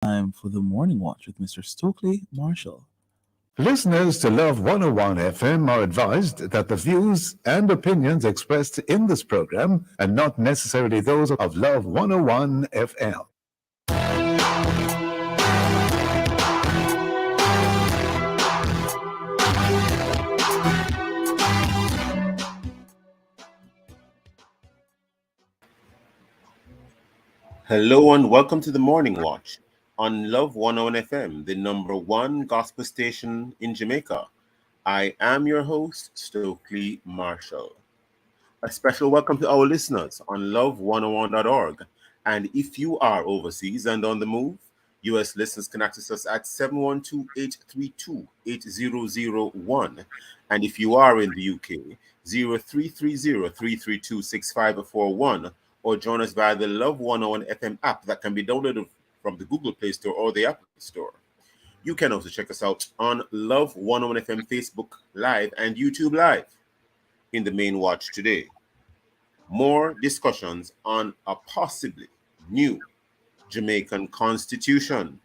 Time for the morning watch with Mr. Stokeley Marshall. Listeners to Love 101 FM are advised that the views and opinions expressed in this program are not necessarily those of Love 101 FM. Hello and welcome to the Morning Watch on Love 101 FM, the number one gospel station in Jamaica. I am your host, Stokeley Marshall. A special welcome to our listeners on love101.org. And if you are overseas and on the move, US listeners can access us at 712-832-8001. And if you are in the UK, 0330-332-6541, or join us via the Love 101 FM app that can be downloaded from the Google Play Store or the Apple Store. You can also check us out on Love 101 FM Facebook Live and YouTube Live. In the main watch today, more discussions on a possibly new Jamaican constitution,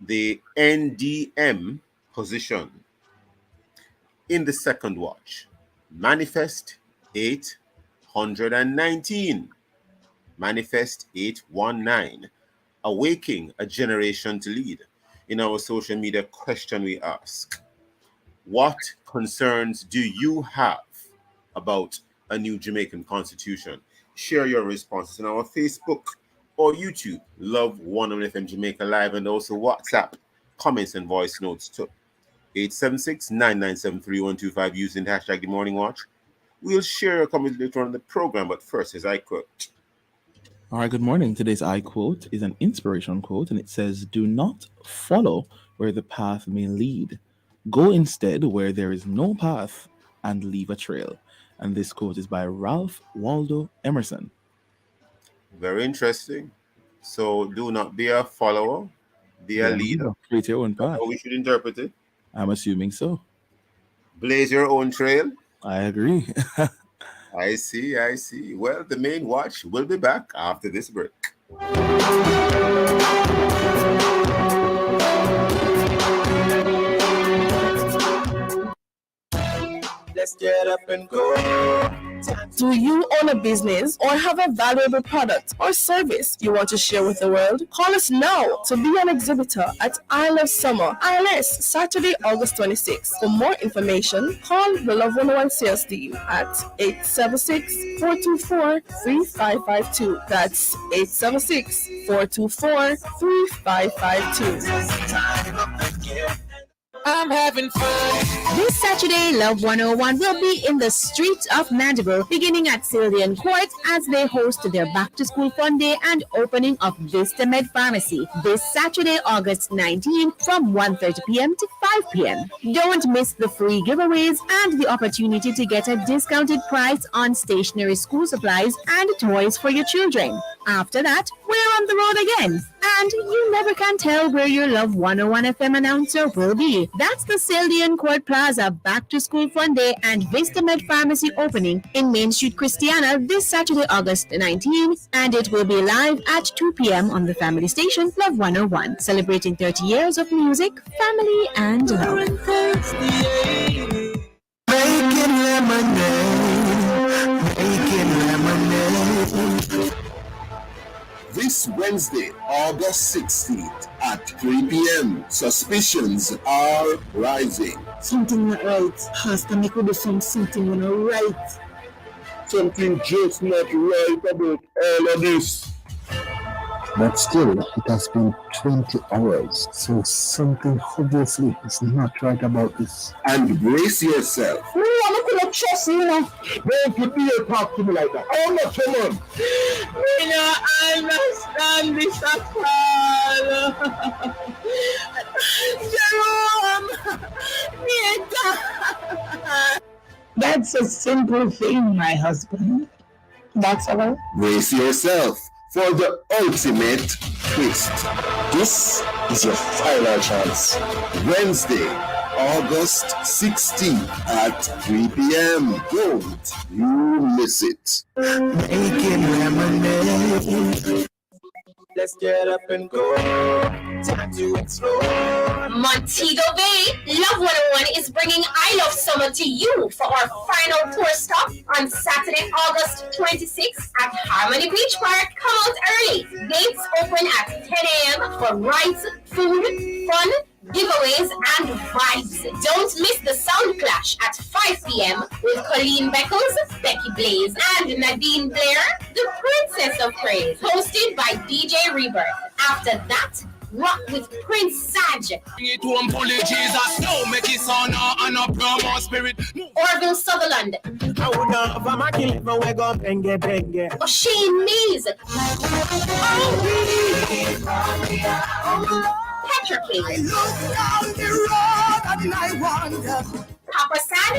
the NDM position. In the second watch, Manifest 819, Manifest 819, awaking a generation to lead. In our social media question, we ask, what concerns do you have about a new Jamaican constitution? Share your responses on our Facebook or YouTube, Love 101 FM Jamaica Live, and also WhatsApp comments and voice notes too. 876-997-3125 using the hashtag The Morning Watch. We'll share your comments later on in the program, but first, as I quote. All right, good morning. Today's I quote is an inspiration quote, and it says, "Do not follow where the path may lead. Go instead where there is no path and leave a trail." And this quote is by Ralph Waldo Emerson. Very interesting. So do not be a follower, be a leader. Create your own path. How we should interpret it. I'm assuming so. Blaze your own trail. I agree. I see. Well, the main watch will be back after this break. Let's get up and go. Do you own a business or have a valuable product or service you want to share with the world? Call us now to be an exhibitor at Isle of Summer, ILS, Saturday, August 26th. For more information, call the Love 101 sales team at 876-424-3552. That's 876-424-3552. I'm having fun. This Saturday, Love 101 will be in the streets of Mandeville, beginning at Sylvian Court as they host their Back to School Fun Day and opening of Vista Med Pharmacy this Saturday, August 19th from 1:30 p.m. to 5 p.m. Don't miss the free giveaways and the opportunity to get a discounted price on stationery, school supplies, and toys for your children. After that, we're on the road again. And you never can tell where your Love 101 FM announcer will be. That's the Sylvian Court Plaza Back to School Fun Day and Vista Med Pharmacy opening in Main Street, Christiana this Saturday, August 19th. And it will be live at 2 p.m. on the family station Love 101, celebrating 30 years of music, family, and love. Making lemonade. This Wednesday, August 16th at 3 p.m. Suspicions are rising. Something not right. Pastor, make we do something not right. Something just not right about all of this. But still, it has been 20 hours, so something obviously is not right about this. And brace yourself. No, I'm not gonna trust you now. Don't you dare talk to me like that. How much, man? We don't understand this at all. Jerome! That's a simple thing, my husband. That's all. Brace yourself for the ultimate twist. This is your final chance. Wednesday, August 16th at 3 p.m. Don't you miss it. Making lemonade. Let's get up and go. Time to explore. Montego Bay, Love 101 is bringing I Love Summer to you for our final tour stop on Saturday, August 26th at Harmony Beach Park. Come out early. Gates open at 10 a.m. for rides, food, fun, giveaways, and vibes. Don't miss the Sound Clash at 5 p.m. with Colleen Beckles, Becky Blaze, and Nadine Blair, the Princess of Praise, hosted by DJ Rebirth. After that, rock with Prince Saj. Orville Sutherland. O'Shane Mays. Petra King. Papa Sad.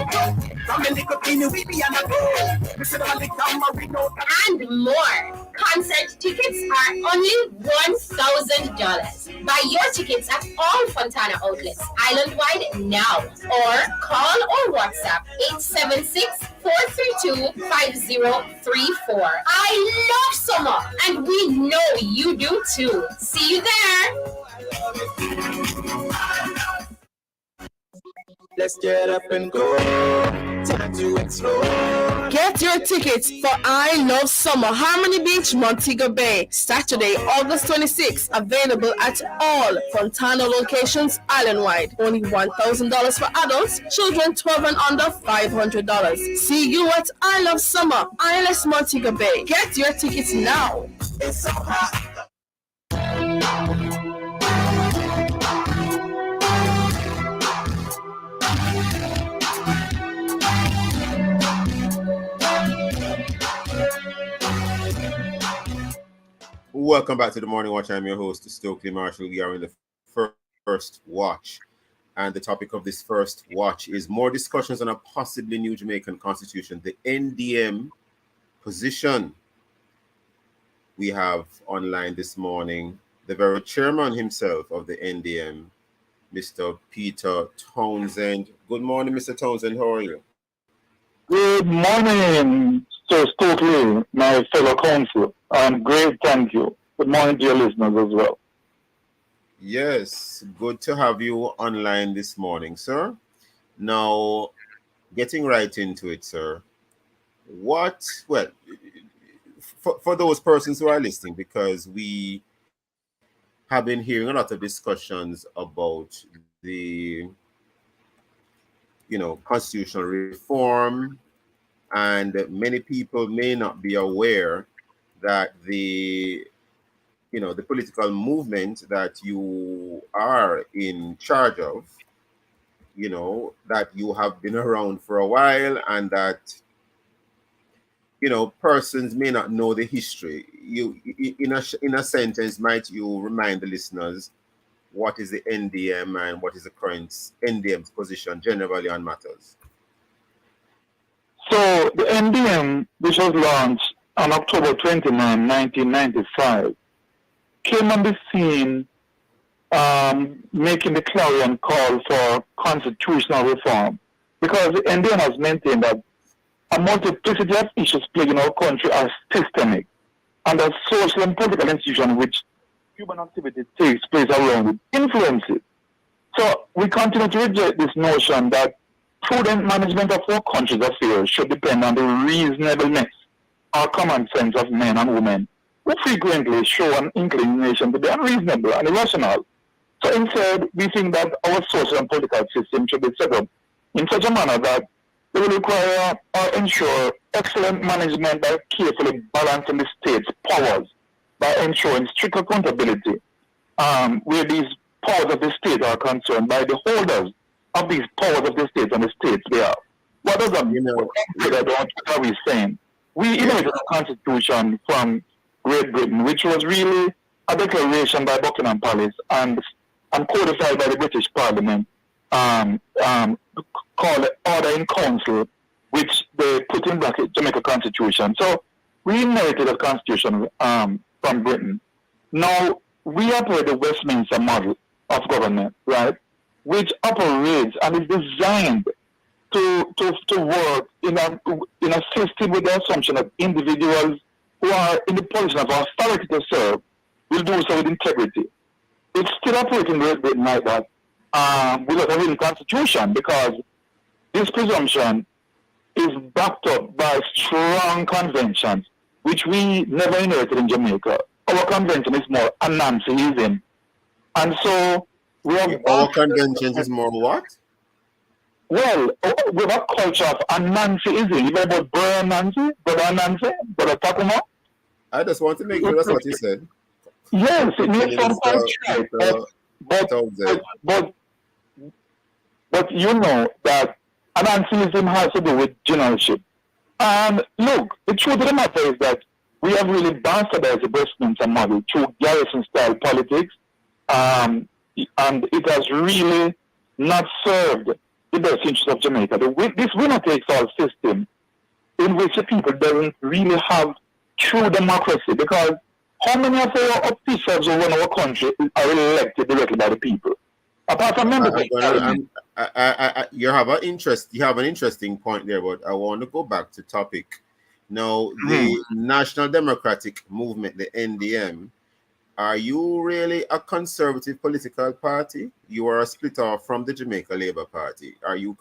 And more. Concert tickets are only $1,000. Buy your tickets at all Fontana outlets island-wide now, or call or WhatsApp 876-432-5034. I love summer, and we know you do too. See you there. Let's get up and go. Time to explore. Get your tickets for I Love Summer, Harmony Beach, Montego Bay, Saturday, August 26th. Available at all Fontana locations island-wide. Only $1,000 for adults, children 12 and under, $500. See you at I Love Summer, ILS Montego Bay. Get your tickets now. It's so hot. Welcome back to the Morning Watch. I'm your host, Stokeley Marshall. We are in the first watch. And the topic of this first watch is more discussions on a possibly new Jamaican constitution, the NDM position. We have online this morning the very chairman himself of the NDM, Mr. Peter Townsend. Good morning, Mr. Townsend. How are you? Good morning, Sir Stokeley, my fellow council. I'm great, thank you. Good morning to your listeners as well. Yes, good to have you online this morning, sir. Now, getting right into it, sir. For those persons who are listening, because we have been hearing a lot of discussions about the, constitutional reform, and many people may not be aware that the political movement that you are in charge of, that you have been around for a while, and that, persons may not know the history. You, in a sentence, might you remind the listeners what is the NDM and what is the current NDM's position generally on matters? So the NDM, which was launched on October 29, 1995, came on the scene making the clarion call for constitutional reform, because the NDM has maintained that a multiplicity of issues plaguing our country are systemic, and that social and political institutions which human activity takes place around it influence it. So we continue to reject this notion that prudent management of our country's affairs should depend on the reasonableness or common sense of men and women, who frequently show an inclination to be unreasonable and irrational. So instead, we think that our social and political system should be set up in such a manner that they will require or ensure excellent management by carefully balancing the state's powers, by ensuring strict accountability where these powers of the state are concerned, by the holders of these powers of the state and the states they are. What does that mean? What are we saying? We inherited a constitution from Great Britain, which was really a declaration by Buckingham Palace and codified by the British Parliament, called Order in Council, which they put in bracket Jamaica Constitution. So we inherited a constitution from Britain. Now we operate the Westminster model of government, right, which operates and is designed to work in a system with the assumption that individuals who are in the position of authority to serve will do so with integrity. It's still operating like that without a written constitution, because this presumption is backed up by strong conventions, which we never inherited in Jamaica. Our convention is more Anansiism. And so we have... Our convention is more what? Well, we have a culture of Anansiism. You know about Brother Anansi, Brother Takuma? I just want to make sure that's what you said. Yes, it makes some sense, but you know that Anansiism has to do with generalship. And look, the truth of the matter is that we have really bastardized the Westminster model through garrison-style politics, and it has really not served the best interest of Jamaica. This winner-takes-all system, in which the people doesn't really have true democracy, because how many of our officials who run our country are elected directly by the people? Apart from members, you have an interesting point there, but I want to go back to topic. Now, the National Democratic Movement, the NDM, are you really a conservative political party? You are a split off from the Jamaica Labour Party. Are you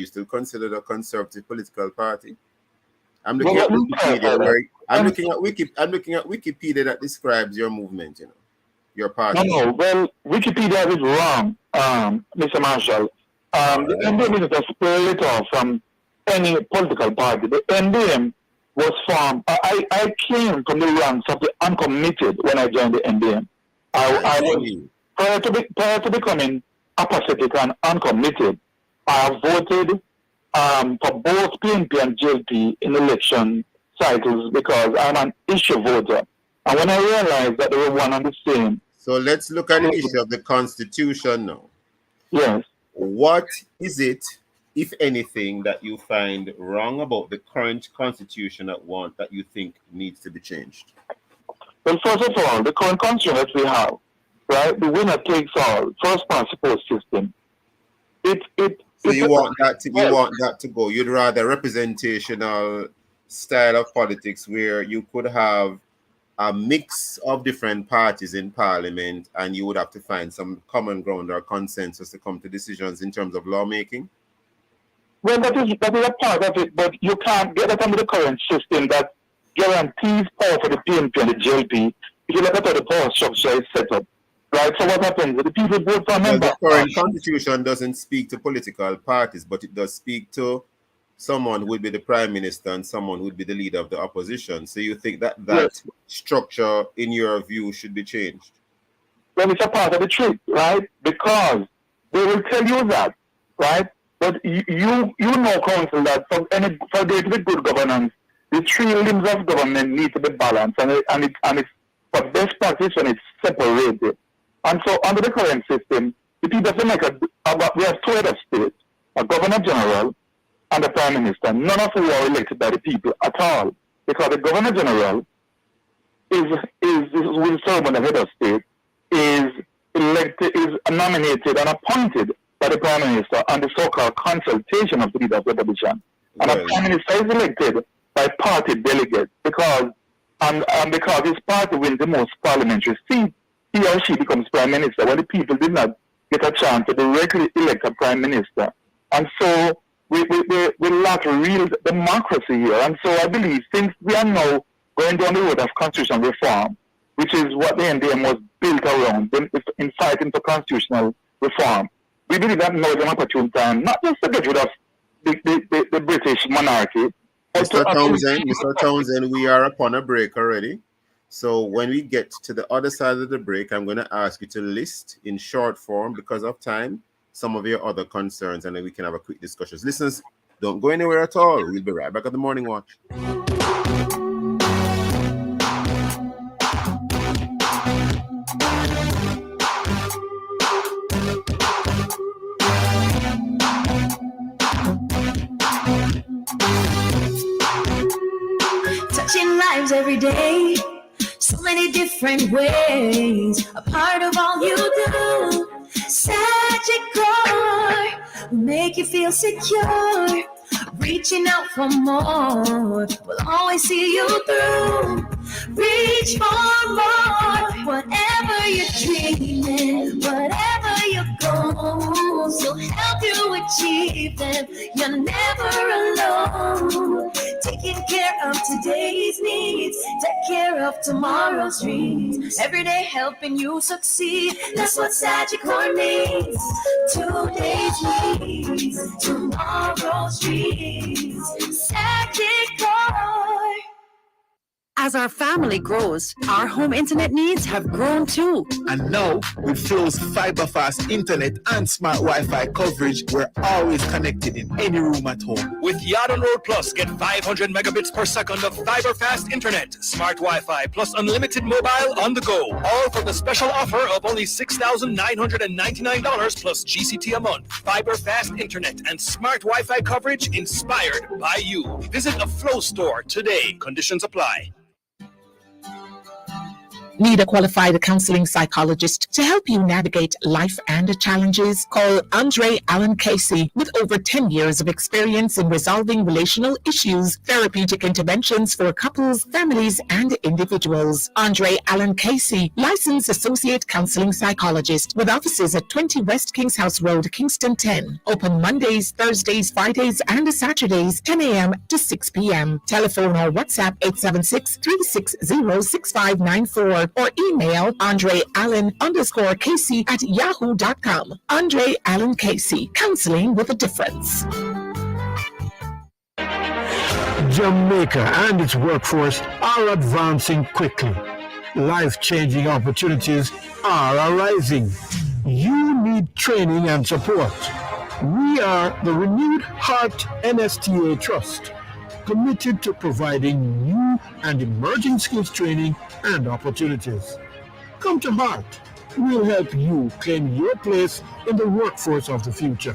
still considered a conservative political party? I'm looking at Wikipedia. I'm looking at Wikipedia that describes your movement. You know, your party. No. Well, Wikipedia is wrong, Mr. Marshall. The NDM is a split off from any political party. The NDM was formed. I came from the ranks of the uncommitted when I joined the NDM. I was prior to becoming apathetic and uncommitted. I voted for both PNP and JLP in election cycles because I'm an issue voter. And when I realized that they were one and the same. So let's look at the issue of the Constitution now. Yes. What is it, if anything, that you find wrong about the current Constitution that you think needs to be changed? Well, first of all, the current Constitution that we have, right, the winner takes all, first past the post system. So you want that to go. You'd rather representational style of politics where you could have a mix of different parties in parliament and you would have to find some common ground or consensus to come to decisions in terms of lawmaking? Well, that is a part of it, but you can't get that under the current system that guarantees power for the PNP and the JLP. If you look at how the power structure is set up, right? So what happens? The people vote for a member. The current constitution doesn't speak to political parties, but it does speak to someone who would be the prime minister and someone who would be the leader of the opposition. So you think that Yes. structure, in your view, should be changed? Well, it's a part of the trick, right? Because they will tell you that, right? But you know, counsel, that for there to be good governance, the three limbs of government need to be balanced, and it's for best practice when it's separated. And so under the current system, the people of Jamaica, we have two heads of state, a governor general and a prime minister, none of whom are elected by the people at all. Because the governor general will serve on the head of state, is nominated and appointed by the prime minister on the so-called consultation of the leader of the opposition. And the prime minister is elected by party delegates because his party wins the most parliamentary seats, he or she becomes prime minister when the people did not get a chance to directly elect a prime minister. And so we lack real democracy here. And so I believe since we are now going down the road of constitutional reform, which is what the NDM was built around, in fighting for constitutional reform, we believe that now is an opportune time, not just to get rid of the British monarchy. Mr. Townsend, we are upon a break already. So when we get to the other side of the break, I'm going to ask you to list in short form, because of time, some of your other concerns, and then we can have a quick discussion. Listeners, don't go anywhere at all. We'll be right back at the Morning Watch. Touching lives every day, so many different ways, a part of all you do. Sagicor will make you feel secure, reaching out for more, will always see you through. Reach for more. Whatever you're dreaming, whatever your goals, will help you achieve them. You're never alone. Taking care of today's needs, take care of tomorrow's dreams. Every day helping you succeed. That's what Sagicor means. Today's needs, tomorrow's dreams. Sagicor. As our family grows, our home internet needs have grown too. And now, with Flow's fiber-fast internet and smart Wi-Fi coverage, we're always connected in any room at home. With Yard and Road Plus, get 500 megabits per second of fiber-fast internet, smart Wi-Fi, plus unlimited mobile on the go. All for the special offer of only $6,999 plus GCT a month. Fiber-fast internet and smart Wi-Fi coverage inspired by you. Visit a Flow store today. Conditions apply. Need a qualified counseling psychologist to help you navigate life and challenges? Call Andre Allen Casey with over 10 years of experience in resolving relational issues, therapeutic interventions for couples, families, and individuals. Andre Allen Casey, licensed associate counseling psychologist with offices at 20 West Kings House Road, Kingston 10. Open Mondays, Thursdays, Fridays, and Saturdays, 10 a.m. to 6 p.m. Telephone or WhatsApp 876-360-6594. Or email AndreAllen_Casey@yahoo.com. Andre Allen Casey, counseling with a difference. Jamaica and its workforce are advancing quickly. Life-changing opportunities are arising. You need training and support. We are the Renewed Heart NSTA Trust, committed to providing new and emerging skills training and opportunities. Come to Heart. We'll help you claim your place in the workforce of the future.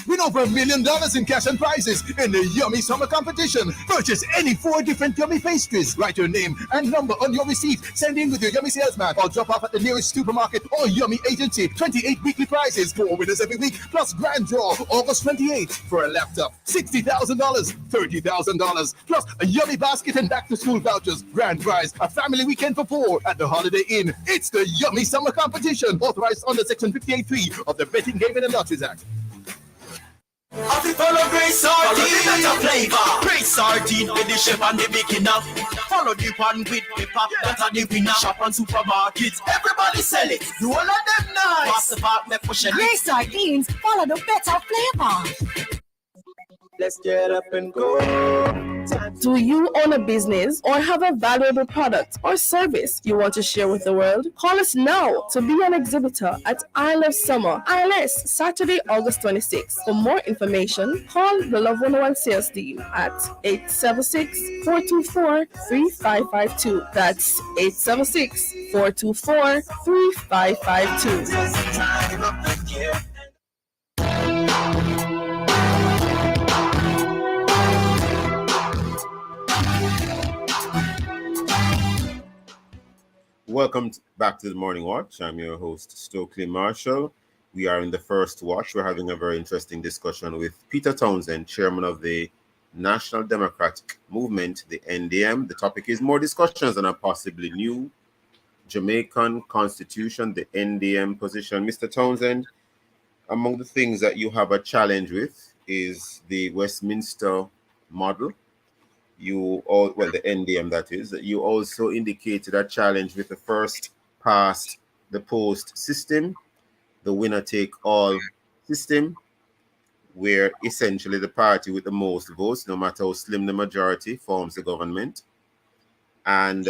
Win over $1 million in cash and prizes in the Yummy Summer Competition. Purchase any 4 different Yummy pastries. Write your name and number on your receipt. Send in with your Yummy salesman or drop off at the nearest supermarket or Yummy agency. 28 weekly prizes, 4 winners every week, plus grand draw August 28th for a laptop. $60,000, $30,000, plus a Yummy basket and back-to-school vouchers. Grand prize, a family weekend for 4 at the Holiday Inn. It's the Yummy Summer Competition, authorized under Section 58.3 of the Betting, Gaming and Lotteries Act. Have you follow Great Sardine? That's a flavor. Great Sardine with the chef and the beginner. Follow the one with pepper. That's a the winner. Shop on supermarkets. Everybody sell it. You all of them nice. Pass the part, me push it. Great Sardines, follow the better flavor. Let's get up and go. Do you own a business or have a valuable product or service you want to share with the world? Call us now to be an exhibitor at Isle of Summer, ILS, Saturday, August 26th. For more information, call the Love 101 sales team at 876-424-3552. That's 876-424-3552. Welcome back to the Morning Watch. I'm your host, Stokeley Marshall. We are in the first watch. We're having a very interesting discussion with Peter Townsend, chairman of the National Democratic Movement, the NDM. The topic is more discussions on a possibly new Jamaican constitution, the NDM position. Mr. Townsend, among the things that you have a challenge with is the Westminster model. The NDM that is, you also indicated a challenge with the first past the post system, the winner take all system, where essentially the party with the most votes, no matter how slim the majority, forms the government. And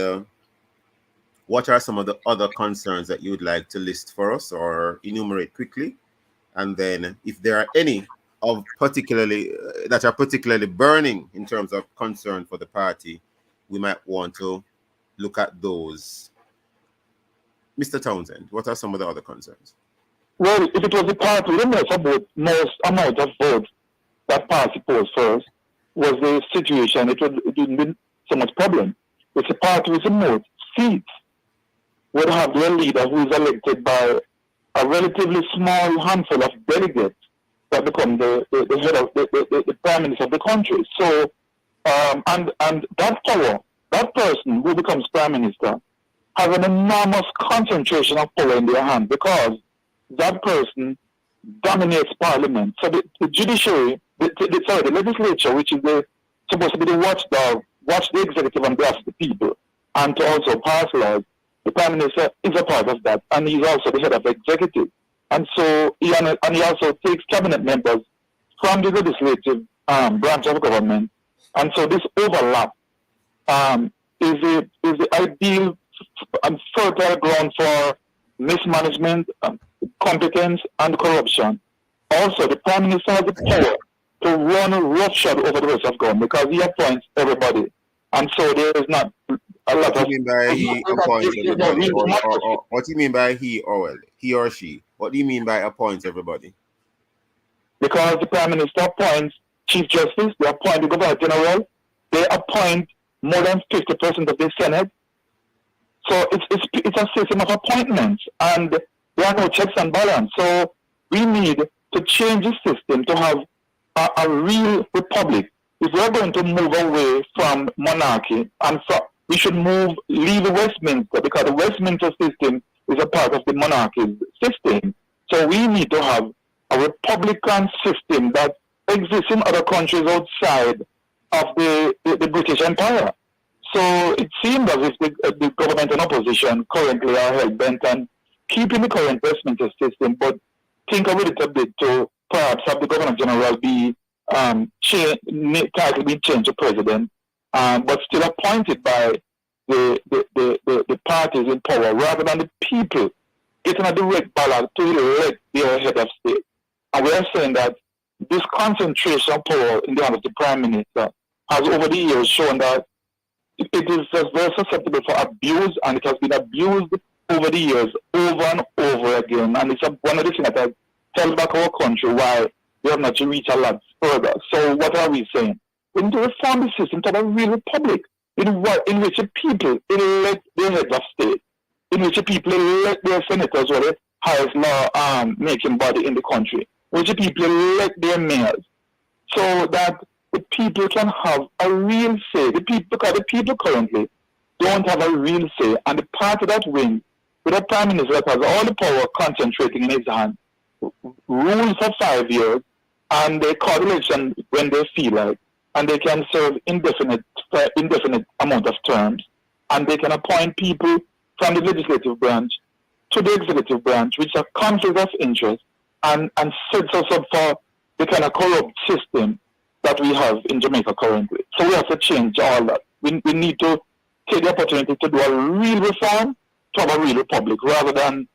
what are some of the other concerns that you would like to list for us or enumerate quickly? And then if there are any of particularly that are particularly burning in terms of concern for the party, we might want to look at those. Mr. Townsend, what are some of the other concerns? Well, if it was the party with the most amount of votes that party posed first was the situation, it wouldn't be so much problem. If the party with the most seats would have their leader who is elected by a relatively small handful of delegates, that become the head of the prime minister of the country. So, and that power, that person who becomes prime minister, has an enormous concentration of power in their hand because that person dominates parliament. So the judiciary, the legislature, which is supposed to be the watchdog, watch the executive on behalf of the people, and to also pass laws. The prime minister is a part of that, and he's also the head of the executive. And so he also takes cabinet members from the legislative branch of government. And so this overlap is the ideal and fertile ground for mismanagement, competence, and corruption. Also, the prime minister has the power to run roughshod over the rest of government because he appoints everybody. And so there is not a lot of... What do you mean by he appoints everybody? Or what do you mean by he or she? What do you mean by appoints everybody? Because the prime minister appoints chief justice, they appoint the governor general, they appoint more than 50% of the Senate. So it's a system of appointments, and there are no checks and balance. So we need to change the system to have a real republic. If we're going to move away from monarchy, and we should leave Westminster, because the Westminster system is a part of the monarchy system. So we need to have a republican system that exists in other countries outside of the British Empire. So it seems as if the government and opposition currently are hell-bent on keeping the current Westminster system, but think of it a bit to perhaps have the Governor General be title be changed to president, but still appointed by the parties in power, rather than the people getting a direct ballot to elect their head of state. And we are saying that this concentration of power in the hands of the Prime Minister has over the years shown that it is just very susceptible for abuse, and it has been abused over the years, over and over again. And it's one of the things that has held back our country, why we have not reached a lot further. So what are we saying? We need to reform the system to have a real republic in which the people elect their heads of state, in which the people elect their senators or the highest law making body in the country, in which the people elect their mayors, so that the people can have a real say. Because the people currently don't have a real say, and the party that wins, with a prime minister that has all the power concentrating in his hand, rules for 5 years, and they call election when they feel like, and they can serve indefinite amount of terms, and they can appoint people from the legislative branch to the executive branch, which are conflicts of interest, and sets us up for the kind of corrupt system that we have in Jamaica currently. So we have to change all that. We need to take the opportunity to do a real reform, to have a real republic, rather than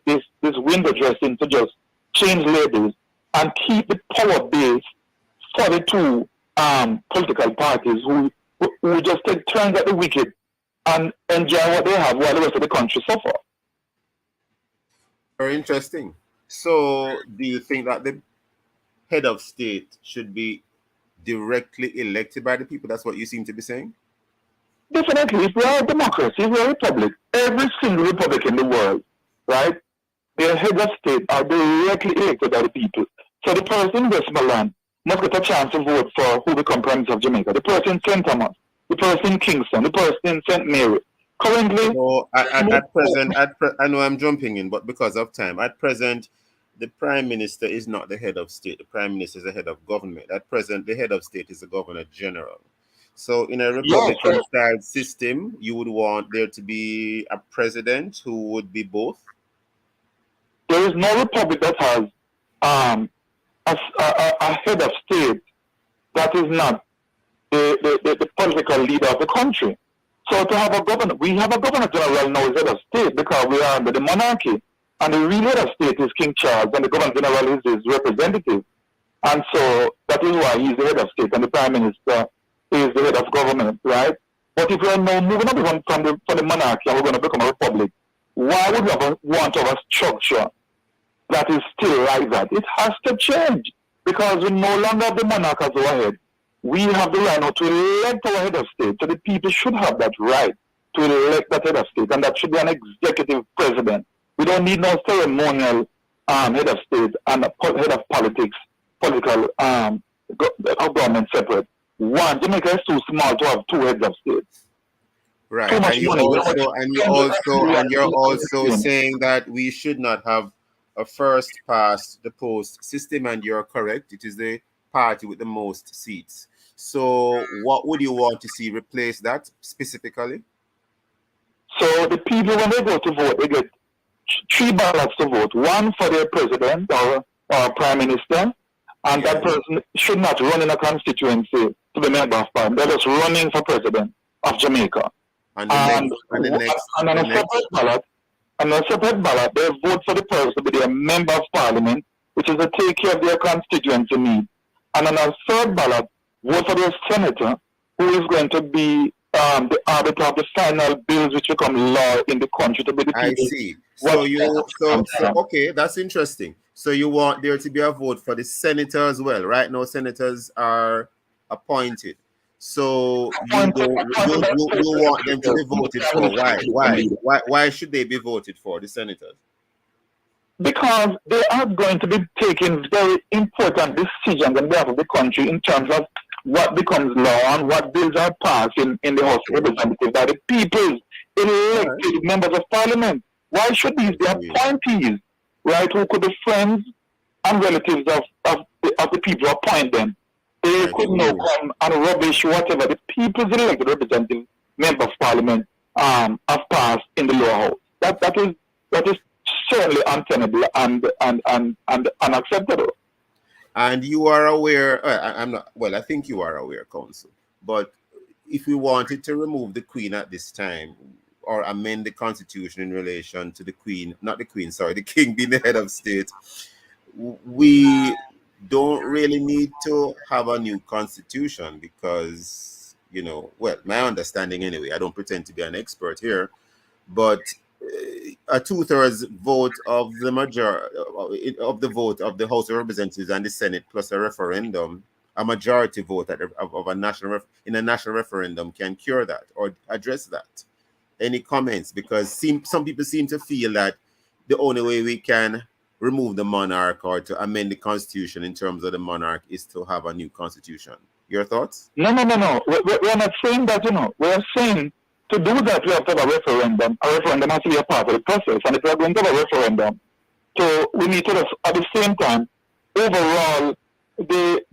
this window dressing to just change labels and keep the power base for the two political parties who just take turns at the wicket and enjoy what they have while the rest of the country suffer. Very interesting. So do you think that the head of state should be directly elected by the people? That's what you seem to be saying? Definitely. If we are a democracy, if we are a republic, every single republic in the world, right, their head of state are directly elected by the people. So the person in Westmoreland must get a chance to vote for who becomes Prime Minister of Jamaica. The person in St. Thomas, the person in Kingston, the person in St. Mary. Currently... No, at present, I know I'm jumping in, but because of time, at present, the Prime Minister is not the head of state. The Prime Minister is the head of government. At present, the head of state is the Governor General. So in a Republican-style system, you would want there to be a president who would be both? There is no republic that has a head of state that is not the political leader of the country. So to have a governor, we have a Governor General now as head of state because we are under the monarchy. And the real head of state is King Charles, and the Governor General is his representative. And so that is why he's the head of state, and the Prime Minister is the head of government, right? But if we are now moving on from the monarchy and we're going to become a republic, why would we want to have a structure that is still like that? It has to change because we no longer have the monarch as our head. We have the right now to elect our head of state, so the people should have that right to elect that head of state, and that should be an executive president. We don't need no ceremonial head of state and head of political government separate. One, Jamaica is too small to have two heads of state. Right, Too much and you're also saying that we should not have a first past the post system, and you're correct. It is the party with the most seats. So, what would you want to see replace that specifically? So the people, when they go to vote, they get three ballots to vote. One for their president or prime minister, and that person should not run in a constituency to the member of parliament. They're just running for president of Jamaica. And on a separate ballot, they vote for the person to be a member of parliament, which is to take care of their constituency needs. And on a third ballot, vote for their senator, who is going to be the arbiter of the final bills which become law in the country to be the people. I see. So okay, that's interesting. So you want there to be a vote for the senator as well. Right now, senators are appointed. So you want them to be voted for. Why should they be voted for, the senators? Because they are going to be taking very important decisions on behalf of the country in terms of what becomes law and what bills are passed in the House of Representatives by the people, elected members of parliament. Why should these be appointees, right, who could be friends and relatives of the people who appoint them? They could now come and rubbish whatever the people's elected representative member of parliament have passed in the lower house. That is certainly untenable and unacceptable. And you are aware, I'm not, well, I think you are aware, Council, but if we wanted to remove the Queen at this time or amend the Constitution in relation to the Queen, not the Queen, sorry, the King being the head of state, we don't really need to have a new Constitution because, you know, well, my understanding anyway, I don't pretend to be an expert here, but a 2/3 vote of the of the vote of the House of Representatives and the Senate plus a referendum, a majority vote of a national referendum can cure that or address that. Any comments? Because some people seem to feel that the only way we can remove the monarch or to amend the constitution in terms of the monarch is to have a new constitution. Your thoughts? No. We're not saying that, you know. We're saying to do that, we have to have a referendum. A referendum has to be a part of the process. And if we're going to have a referendum, so we need to, at the same time, overall, the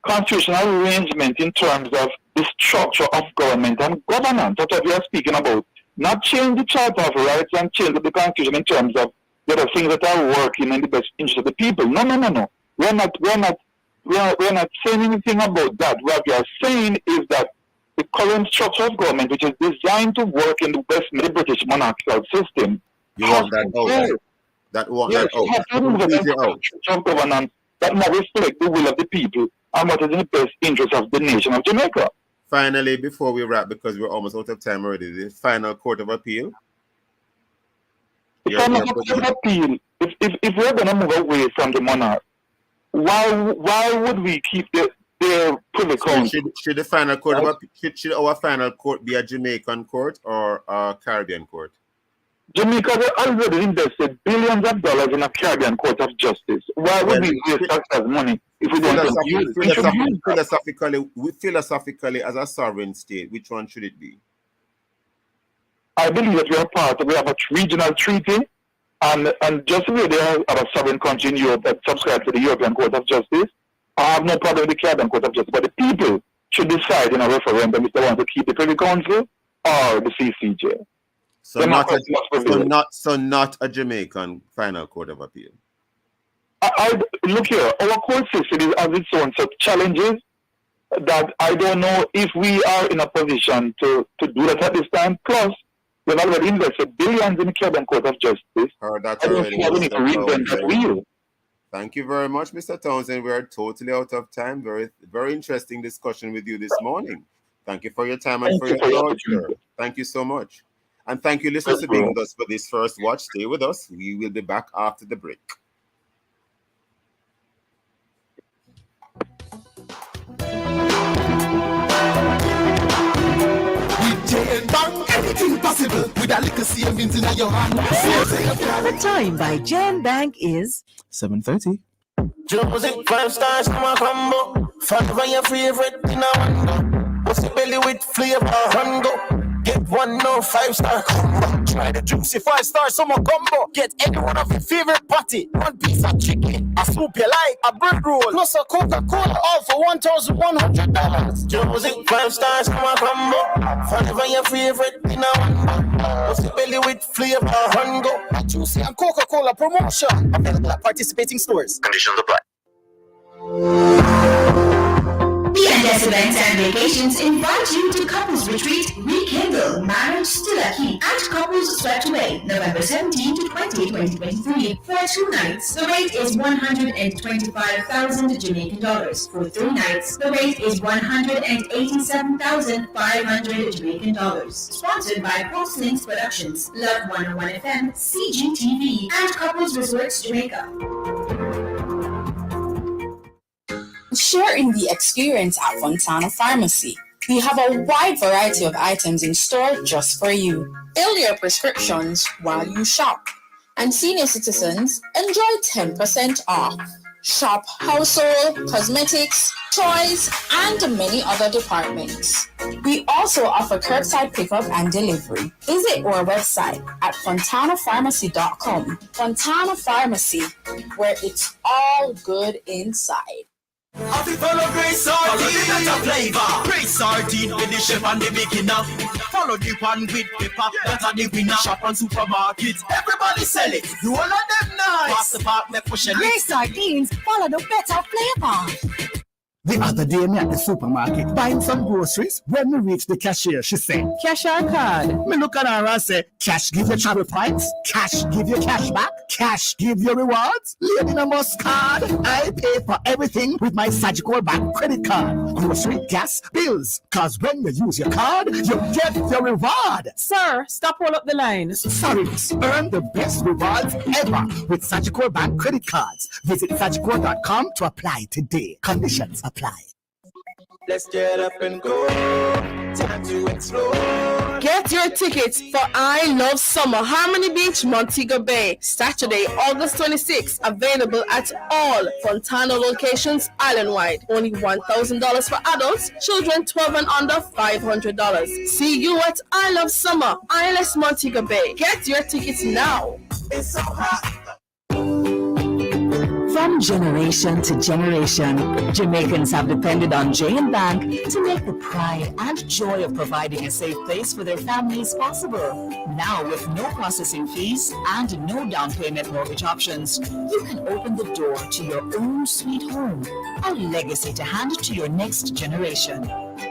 constitutional arrangement in terms of the structure of government and governance, that's what we are speaking about. Not change the Charter of Rights and change the Constitution in terms of the other things that are working in the best interest of the people. No. We're not saying anything about that. What we are saying is that the current structure of government, which is designed to work in the the British monarchical system, you want that out? That want that out? Structure of governance that now reflect the will of the people and what is in the best interest of the nation of Jamaica. Finally, before we wrap, because we're almost out of time already, the final Court of Appeal. The final Court of Appeal. If we're going to move away from the monarch, why would we keep their privy council? Should the final court of appeal, should our final court be a Jamaican court or a Caribbean court? Jamaica has already invested billions of dollars in a Caribbean court of justice. Why would we waste taxpayers' money if we don't use it? Philosophically, as a sovereign state, which one should it be? I believe that we have a regional treaty, and just the way there are a sovereign country in Europe that subscribe to the European Court of Justice, I have no problem with the Caribbean Court of Justice, but the people should decide in a referendum if they want to keep the Privy Council or the CCJ. So not a Jamaican final Court of Appeal. I look here, our court system has its own set of challenges that I don't know if we are in a position to do that at this time. Plus, we've already invested billions in the Caribbean Court of Justice. Thank you very much, Mr. Townsend. We are totally out of time. Very, very interesting discussion with you this morning. Thank you for your time and for your thoughts, sir. Thank you so much. And thank you, listeners, for being with us for this first watch. Stay with us. We will be back after the break. We take bank anything possible with a little savings in your hand. The time by Jan Bank is 7:30. Josie, 5 stars, my combo. Find your favorite in a window. What's the belly with flavor? One go. Get one, no 5-star combo. Try the juicy 5-star summer combo. Get any one of your favorite patty. One piece of chicken, a soup you like, a bread roll, plus a Coca-Cola, all for $1,100. Josie, 5 stars summer combo. Find your favorite in a window. What's the belly with flavor? One go. A juicy and Coca-Cola promotion. Available at participating stores. Conditions apply. BNS Events and Vacations invite you to Couples Retreat, Rekindle, Marriage Still a Key, and Couples Swept Away, November 17 to 20, 2023, for 2 nights. The rate is 125,000 Jamaican dollars. For 3 nights, the rate is 187,500 Jamaican dollars. Sponsored by Post Links Productions, Love 101 FM, CGTV, and Couples Resorts Jamaica. Share in the experience at Fontana Pharmacy. We have a wide variety of items in store just for you. Fill your prescriptions while you shop. And senior citizens enjoy 10% off. Shop household, cosmetics, toys, and many other departments. We also offer curbside pickup and delivery. Visit our website at fontanapharmacy.com. Fontana Pharmacy, where it's all good inside. Happy follow Grace Sardine, follow the flavor. Grace Sardine with the chef and the beginner. Follow the one with pepper, that are the winner. Shop on supermarkets, everybody sell it. You all of them nice. Pass the part, make push it. Grace Sardines, follow the better flavor. The other day, me at the supermarket buying some groceries. When we reached the cashier, she said, "Cashier card." Me look at her and say, "Cash give you travel points. Cash give you cash back. Cash give you rewards. Lady in a must card. I pay for everything with my Surgical Bank credit card. Grocery, gas, bills. Cause when you use your card, you get your reward." Sir, stop all up the line. Sorry, earn the best rewards ever with Surgical Bank credit cards. Visit surgical.com to apply today. Conditions apply. Let's get up and go. Time to explore. Get your tickets for I Love Summer, Harmony Beach, Montego Bay, Saturday, August 26th. Available at all Fontana locations island-wide. Only $1,000 for adults, children 12 and under, $500. See you at I Love Summer, ILS Montego Bay. Get your tickets now. It's so hot. From generation to generation, Jamaicans have depended on J&B Bank to make the pride and joy of providing a safe place for their families possible. Now, with no processing fees and no down payment mortgage options, you can open the door to your own sweet home, a legacy to hand to your next generation.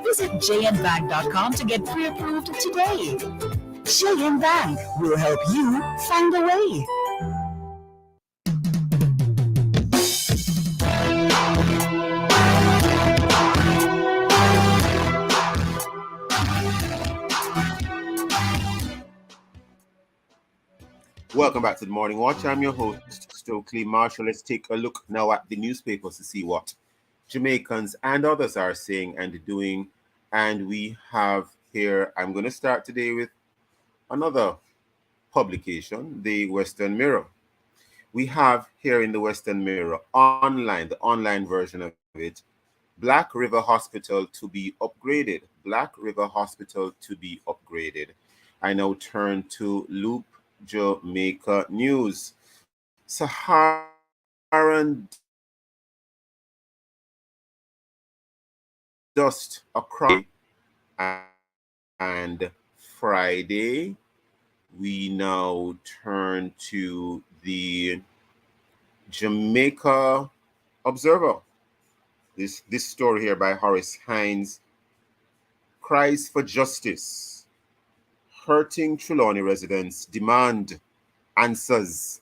Visit jnbank.com to get pre-approved today. J&B Bank will help you find a way. Welcome back to the Morning Watch. I'm your host, Stokeley Marshall. Let's take a look now at the newspapers to see what Jamaicans and others are saying and doing. And we have here, I'm going to start today with another publication, the Western Mirror. We have here in the Western Mirror online, the online version of it, Black River Hospital to be upgraded. Black River Hospital to be upgraded. I now turn to Loop Jamaica News. Saharan dust across, and Friday we now turn to the Jamaica Observer. This story here by Horace Hines. Cries for justice. Hurting Trelawney residents demand answers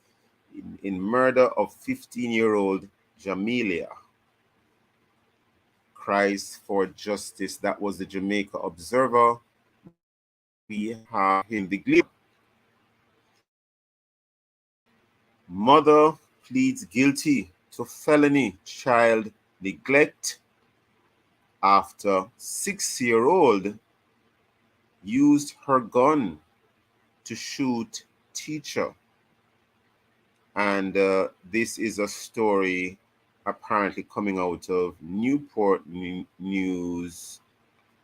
in murder of 15-year-old Jamelia. Cries for justice. That was the Jamaica Observer. We have in the Glee. Mother pleads guilty to felony child neglect after 6-year-old used her gun to shoot teacher. And this is a story apparently coming out of News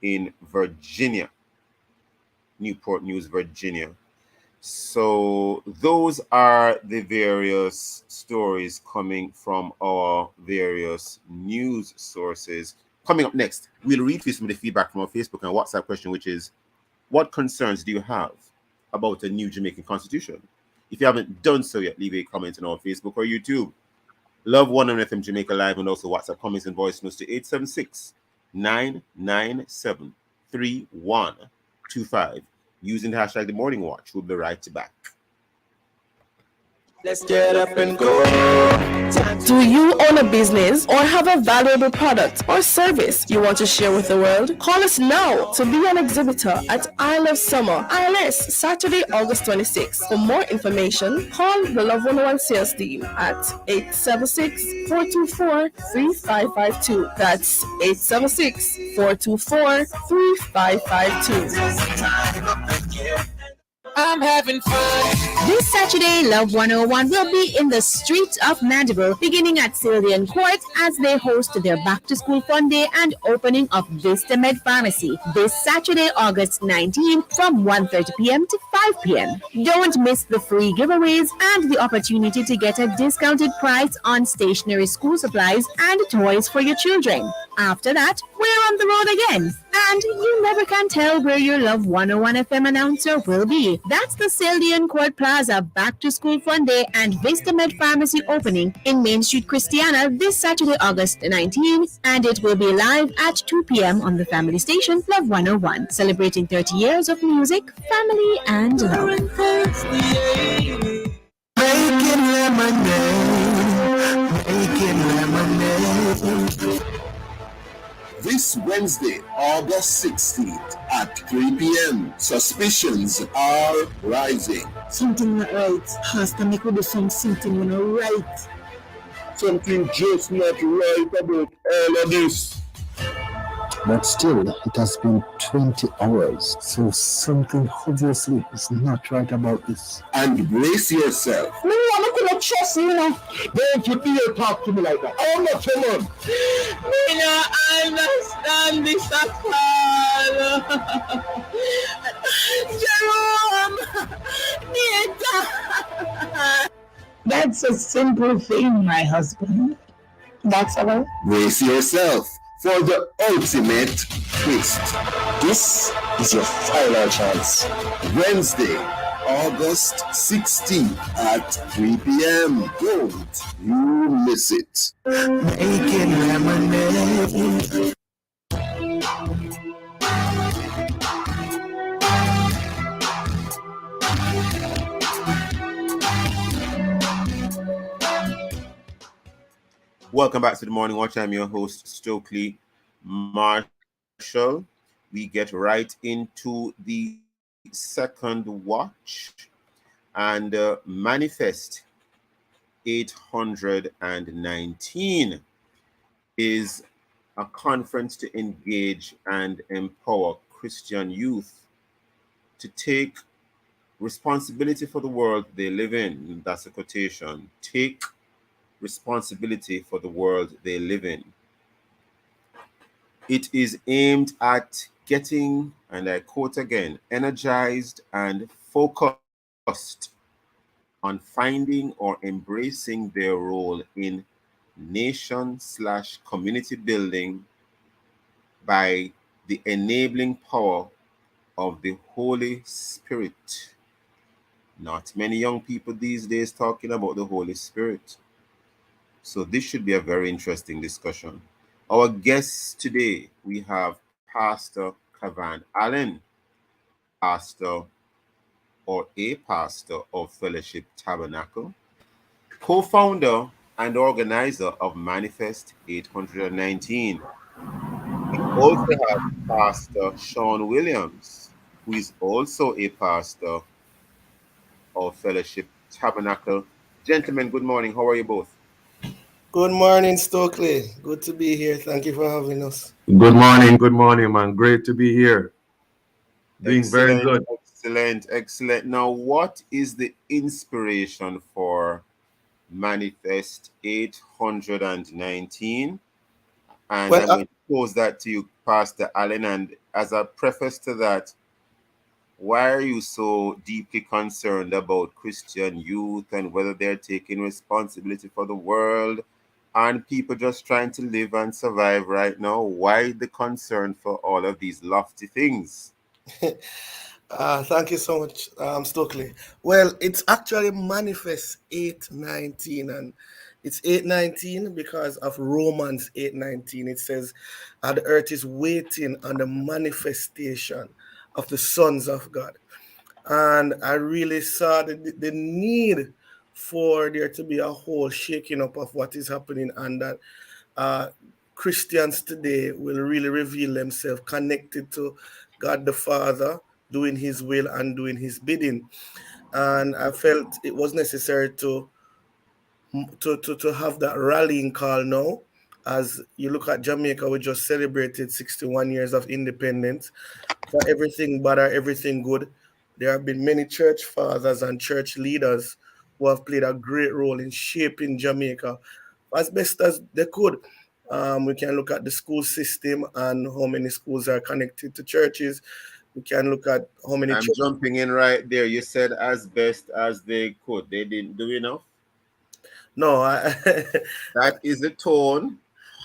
in Virginia. Newport News, Virginia. So those are the various stories coming from our various news sources. Coming up next, we'll read through some of the feedback from our Facebook and WhatsApp question, which is, what concerns do you have about a new Jamaican constitution? If you haven't done so yet, leave a comment on our Facebook or YouTube. Love 101 FM Jamaica Live, and also WhatsApp comments and voice notes to 876-997-3125 using the hashtag The Morning Watch. We'll be right back. Let's get up and go. Do you own a business or have a valuable product or service you want to share with the world? Call us now to be an exhibitor at I Love Summer, ILS, Saturday, August 26th. For more information, call the Love 101 sales team at 876-424-3552. That's 876-424-3552. I'm having fun. This Saturday, Love 101 will be in the streets of Mandeville, beginning at Cillian Court as they host their Back to School Fun Day and opening of Vista Med Pharmacy this Saturday, August 19th from 1:30 p.m. to 5 p.m. Don't miss the free giveaways and the opportunity to get a discounted price on stationery, school supplies, and toys for your children. After that, we're on the road again. And you never can tell where your Love 101 FM announcer will be. That's the Cillian Court Plaza Back to School Fun Day and Vista Med Pharmacy opening in Main Street, Christiana this Saturday, August 19th. And it will be live at 2 p.m. on the family station Love 101, celebrating 30 years of music, family, and love. Making lemonade, making lemonade. This Wednesday, August 16th at 3 p.m., suspicions are rising. Something not right. Pastor, make we do something not right. Something just not right about all of this. But still, it has been 20 hours, so something obviously is not right about this. And brace yourself. Me, I'm not gonna trust you now. Don't you dare talk to me like that. I'm not someone. Me not understand this at all. Jerome! That's a simple thing, my husband. That's all. Brace yourself for the ultimate twist. This is your final chance. Wednesday, August 16th at 3 p.m. Don't you miss it. Making lemonade. Welcome back to the Morning Watch. I'm your host, Stokeley Marshall. We get right into the second watch, and Manifest 819 is a conference to engage and empower Christian youth to take responsibility for the world they live in. That's a quotation. Take responsibility for the world they live in. It is aimed at getting, and I quote again, energized and focused on finding or embracing their role in nation/community building by the enabling power of the Holy Spirit. Not many young people these days talking about the Holy Spirit. So this should be a very interesting discussion. Our guests today, we have Pastor Cavan Allen, pastor or a pastor of Fellowship Tabernacle, co-founder and organizer of Manifest 819. We also have Pastor Sean Williams, who is also a pastor of Fellowship Tabernacle. Gentlemen, good morning. How are you both? Good morning, Stokeley. Good to be here. Thank you for having us. Good morning, man. Great to be here. Doing very Excellent, good. excellent, excellent. Now, what is the inspiration for Manifest 819? And Well, I'm going to pose that to you, Pastor Allen. And as a preface to that, why are you so deeply concerned about Christian youth and whether they're taking responsibility for the world and people just trying to live and survive right now? Why the concern for all of these lofty things? Thank you so much, Stokeley. Well, it's actually Manifest 819, and it's 819 because of Romans 819. It says, the earth is waiting on the manifestation of the sons of God. And I really saw the need for there to be a whole shaking up of what is happening, and that Christians today will really reveal themselves connected to God the Father, doing his will and doing his bidding. And I felt it was necessary to have that rallying call now. As you look at Jamaica, we just celebrated 61 years of independence. For everything bad or everything good, there have been many church fathers and church leaders who have played a great role in shaping Jamaica as best as they could. We can look at the school system and how many schools are connected to churches. We can look at how many. I'm jumping in right there. You said as best as they could. They didn't do enough. No, that is the tone.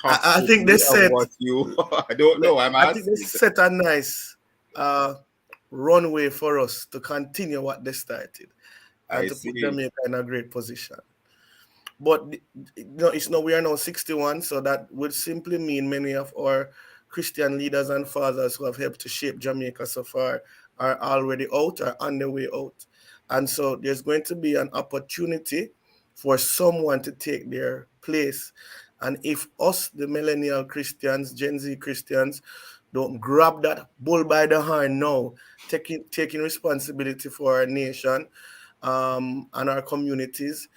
I think they said what you. I don't know. I'm asking. I think they set a nice runway for us to continue what they started and to put Jamaica in a great position. But it's no, we are now 61, so that would simply mean many of our Christian leaders and fathers who have helped to shape Jamaica so far are already out or on their way out. And so there's going to be an opportunity for someone to take their place. And if us, the millennial Christians, Gen Z Christians, don't grab that bull by the horn now, taking responsibility for our nation and our communities,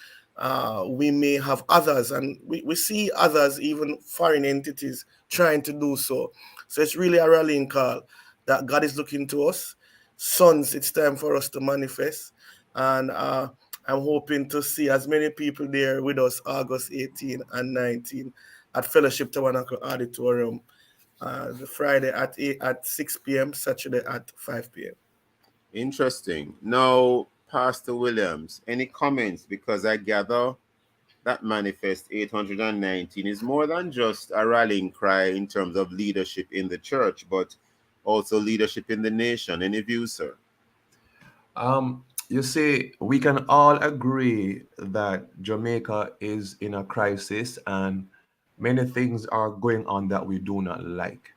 we may have others, and we see others, even foreign entities, trying to do so. So it's really a rallying call that God is looking to us. Sons, it's time for us to manifest. And I'm hoping to see as many people there with us August 18 and 19 at Fellowship Tabernacle Auditorium, the Friday at 6 p.m., Saturday at 5 p.m. Interesting. Now, Pastor Williams, any comments? Because I gather that Manifest 819 is more than just a rallying cry in terms of leadership in the church, but also leadership in the nation. Any views, sir? You see, we can all agree that Jamaica is in a crisis and many things are going on that we do not like.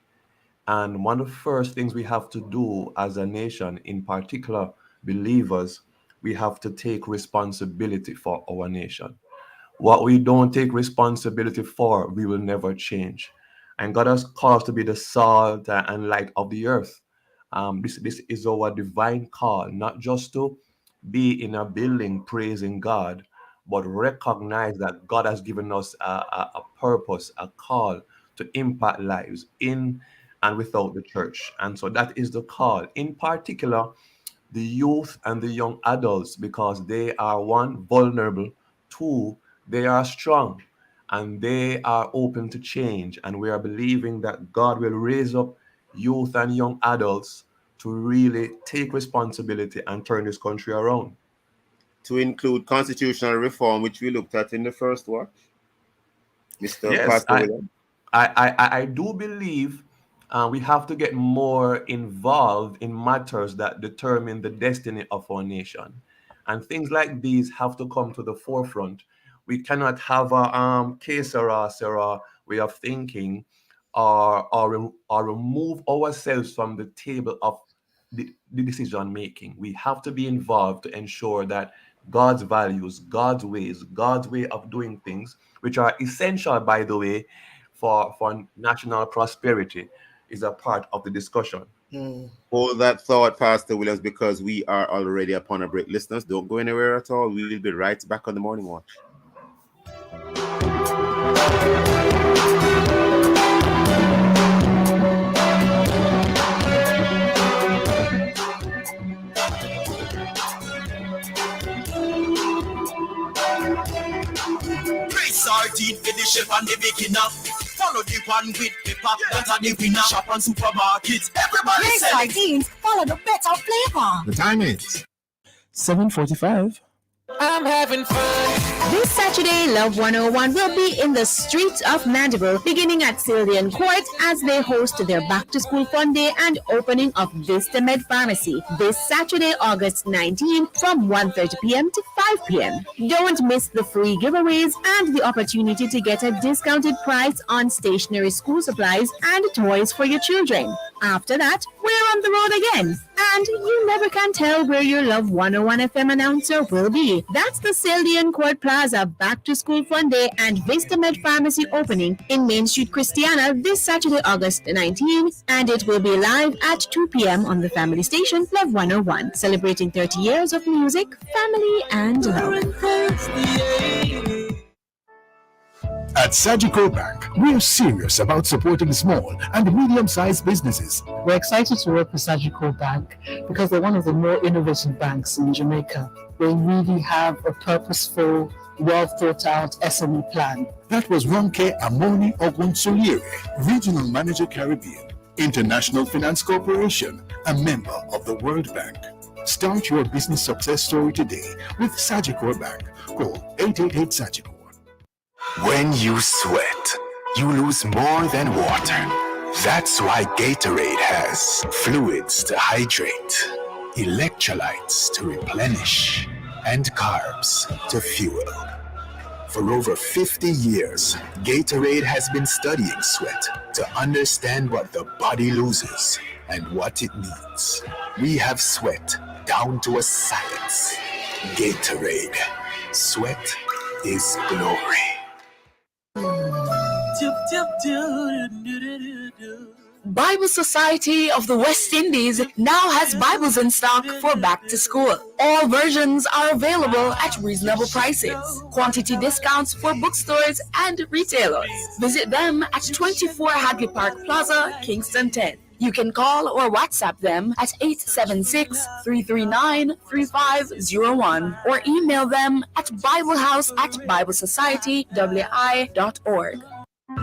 And one of the first things we have to do as a nation, in particular believers, we have to take responsibility for our nation. What we don't take responsibility for, we will never change. And God has called us to be the salt and light of the earth. This is our divine call, not just to be in a building praising God, but recognize that God has given us a purpose, a call to impact lives in and without the church. And so that is the call. In particular, the youth and the young adults, because they are one, vulnerable, two, they are strong, and they are open to change. And we are believing that God will raise up youth and young adults to really take responsibility and turn this country around. To include constitutional reform, which we looked at in the first watch, Mr. Yes, Pastor William. I do believe we have to get more involved in matters that determine the destiny of our nation. And things like these have to come to the forefront. We cannot have a que sera way of thinking or remove ourselves from the table of the decision making. We have to be involved to ensure that God's values, God's ways, God's way of doing things, which are essential, by the way, for national prosperity, is a part of the discussion. Hold that thought, Pastor Williams, because we are already upon a break. Listeners, don't go anywhere at all. We will be right back on the Morning Watch. sardine for the chef and the beginner. Follow the one with pepper, that are the winner. Shop on supermarkets, everybody Great selling. sardines, follow the better flavor. The time is 7:45. I'm having fun. This Saturday, Love 101 will be in the streets of Mandeville, beginning at Cillian Court as they host their Back to School Fun Day and opening of Vista Med Pharmacy this Saturday, August 19th from 1:30 p.m. to 5 p.m. Don't miss the free giveaways and the opportunity to get a discounted price on stationery, school supplies, and toys for your children. After that, we're on the road again. And you never can tell where your Love 101 FM announcer will be. That's the Cillian Court Plaza Back to School Fun Day and Vista Med Pharmacy opening in Main Street, Christiana this Saturday, August 19th. And it will be live at 2 p.m. on the family station Love 101, celebrating 30 years of music, family, and love. At Sagicor Bank, we're serious about supporting small and medium-sized businesses. We're excited to work with Sagicor Bank because they're one of the more innovative banks in Jamaica. They really have a purposeful, well-thought-out SME plan. That was Ronke Amoni Ogunsolire, Regional Manager Caribbean, International Finance Corporation, a member of the World Bank. Start your business success story today with Sagicor Bank. Call 888-SAGICOR. When you sweat, you lose more than water. That's why Gatorade has fluids to hydrate, electrolytes to replenish, and carbs to fuel. For over 50 years, Gatorade has been studying sweat to understand what the body loses and what it needs. We have sweat down to a science. Gatorade. Sweat is glory. Bible Society of the West Indies now has Bibles in stock for back to school. All versions are available at reasonable prices. Quantity discounts for bookstores and retailers. Visit them at 24 Hadley Park Plaza, Kingston 10. You can call or WhatsApp them at 876-339-3501 or email them at biblehouse@biblesocietywi.org.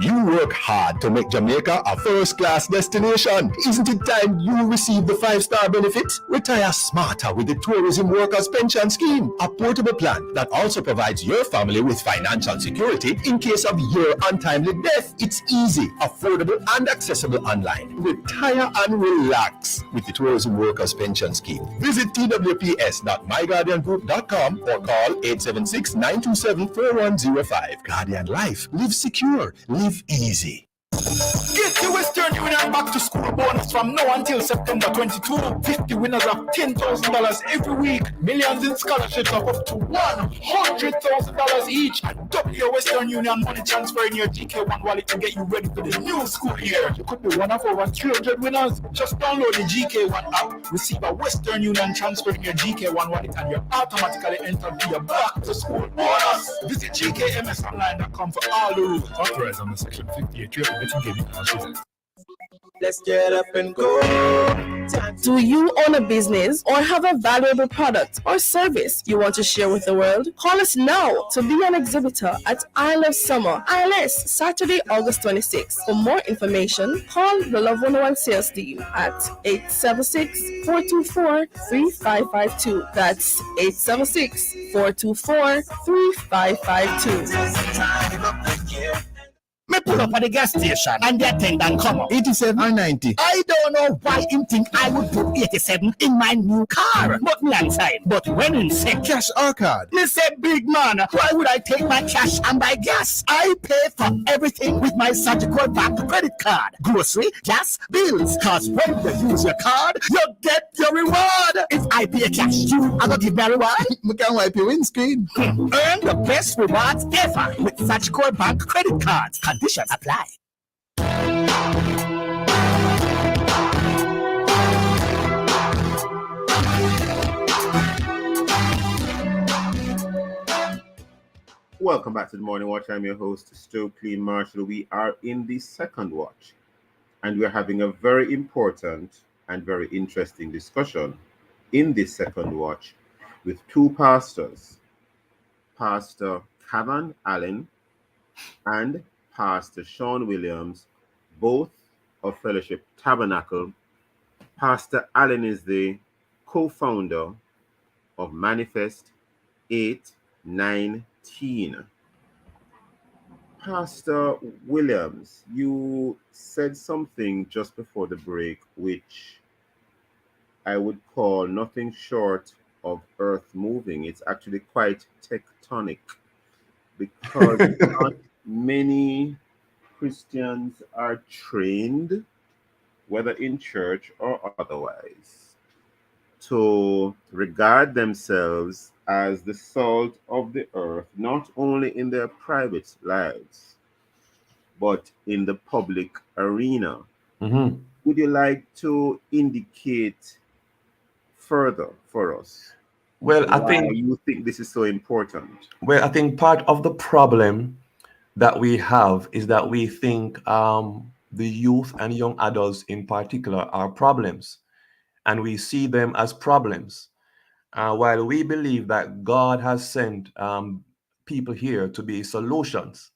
You work hard to make Jamaica a first-class destination. Isn't it time you receive the 5-star benefit? Retire smarter with the Tourism Workers Pension Scheme, a portable plan that also provides your family with financial security in case of your untimely death. It's easy, affordable, and accessible online. Retire and relax with the Tourism Workers Pension Scheme. Visit twps.myguardiangroup.com or call 876-927-4105. Guardian Life. Live secure. Live easy. Get the Western Union back to school bonus from now until September 22. 50 winners of $10,000 every week. Millions in scholarships of up to $100,000 each. And double your Western Union money transfer in your GK1 wallet to get you ready for the new school year. You could be one of over 300 winners. Just download the GK1 app, receive a Western Union transfer in your GK1 wallet, and you're automatically entered to your back to school bonus. Visit gkmsonline.com for all the rules. Authorized under Section 58. Let's get up and go. Do you own a business or have a valuable product or service you want to share with the world? Call us now to be an exhibitor at Isle of Summer, ILS, Saturday, August 26th. For more information, call the Love 101 sales team at 876-424-3552. That's 876-424-3552. Me pull up at the gas station and the attendant come up. 87 or 90. I don't know why him think I would put 87 in my new car. But me inside. But when he said cash or card, me said, big man, why would I take my cash and buy gas? I pay for everything with my Sagicor Bank credit card. Grocery, gas, bills. Cause when you use your card, you get your reward. If I pay cash, you are gonna give me a reward. Me can wipe your windscreen. Earn the best rewards ever with Sagicor Bank credit cards. Conditions apply. Welcome back to the Morning Watch. I'm your host, Stokeley Marshall. We are in the second watch, and we're having a very important and very interesting discussion in this second watch with two pastors, Pastor Cavan Allen and Pastor Sean Williams, both of Fellowship Tabernacle. Pastor Allen is the co-founder of Manifest 819. Pastor Williams, you said something just before the break which I would call nothing short of earth moving. It's actually quite tectonic because not many Christians are trained, whether in church or otherwise, to regard themselves as the salt of the earth, not only in their private lives, but in the public arena. Would you like to indicate further for us Well, I why think you think this is so important? Well, I think part of the problem that we have is that we think the youth and young adults in particular are problems, and we see them as problems. While we believe that God has sent people here to be solutions.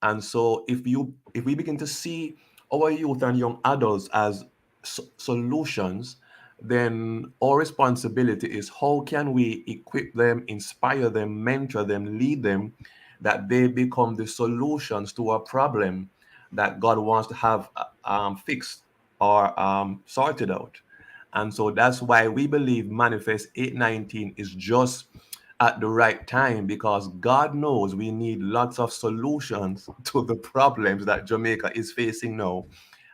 And so if we begin to see our youth and young adults as solutions, then our responsibility is how can we equip them, inspire them, mentor them, lead them, that they become the solutions to a problem that God wants to have fixed or sorted out. And so that's why we believe Manifest 819 is just at the right time, because God knows we need lots of solutions to the problems that Jamaica is facing now.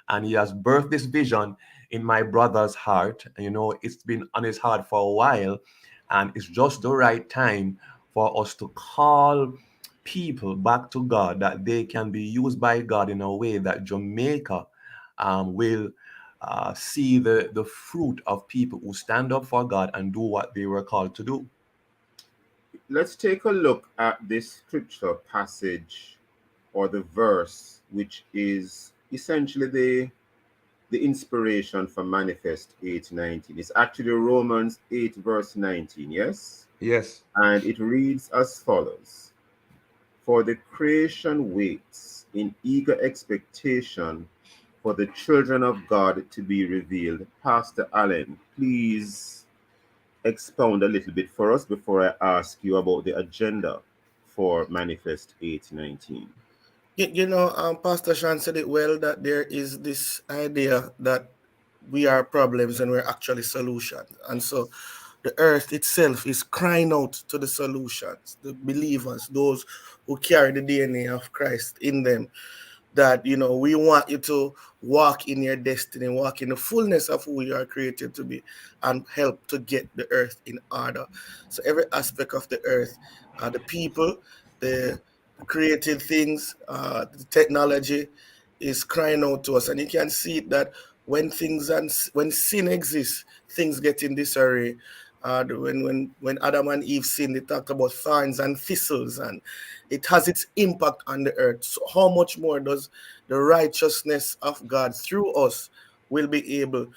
And He has birthed this vision in my brother's heart. You know, it's been on his heart for a while, and it's just the right time for us to call people back to God, that they can be used by God in a way that Jamaica will see the fruit of people who stand up for God and do what they were called to do. Let's take a look at this scripture passage or the verse, which is essentially the inspiration for Manifest 8:19. It's actually Romans 8 verse 19, yes? Yes. And it reads as follows: For the creation waits in eager expectation for the children of God to be revealed. Pastor Allen, please expound a little bit for us before I ask you about the agenda for Manifest 8:19. Pastor Sean said it well, that there is this idea that we are problems and we're actually solutions. And so the earth itself is crying out to the solutions, the believers, those who carry the DNA of Christ in them, that, we want you to walk in your destiny, walk in the fullness of who you are created to be, and help to get the earth in order. So every aspect of the earth, the people, the created things, the technology is crying out to us. And you can see it that when sin exists, things get in disarray. When Adam and Eve sinned, they talked about thorns and thistles, and it has its impact on the earth. So how much more does the righteousness of God through us will be able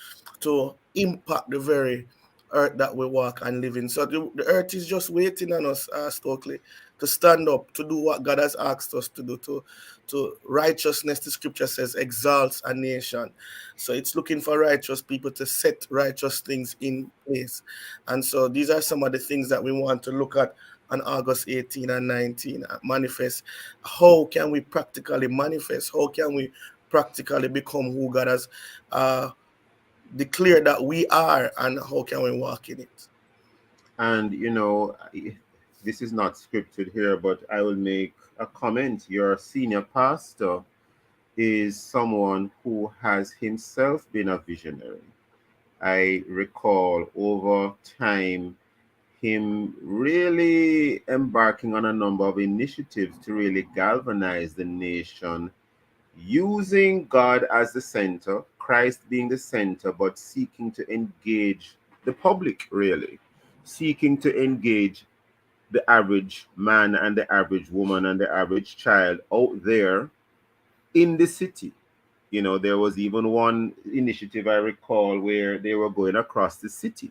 to impact the very earth that we walk and live in? So the earth is just waiting on us, Stokeley, to stand up, to do what God has asked us to do. To righteousness, the scripture says, exalts a nation. So it's looking for righteous people to set righteous things in place. And so these are some of the things that we want to look at on August 18 and 19, manifest. How can we practically manifest? How can we practically become who God has declared that we are, and how can we walk in it? And this is not scripted here, but I will make a comment. Your senior pastor is someone who has himself been a visionary. I recall over time him really embarking on a number of initiatives to really galvanize the nation, using God as the center, Christ being the center, but seeking to engage the public, really, seeking to engage the average man and the average woman and the average child out there in the city. There was even one initiative I recall where they were going across the city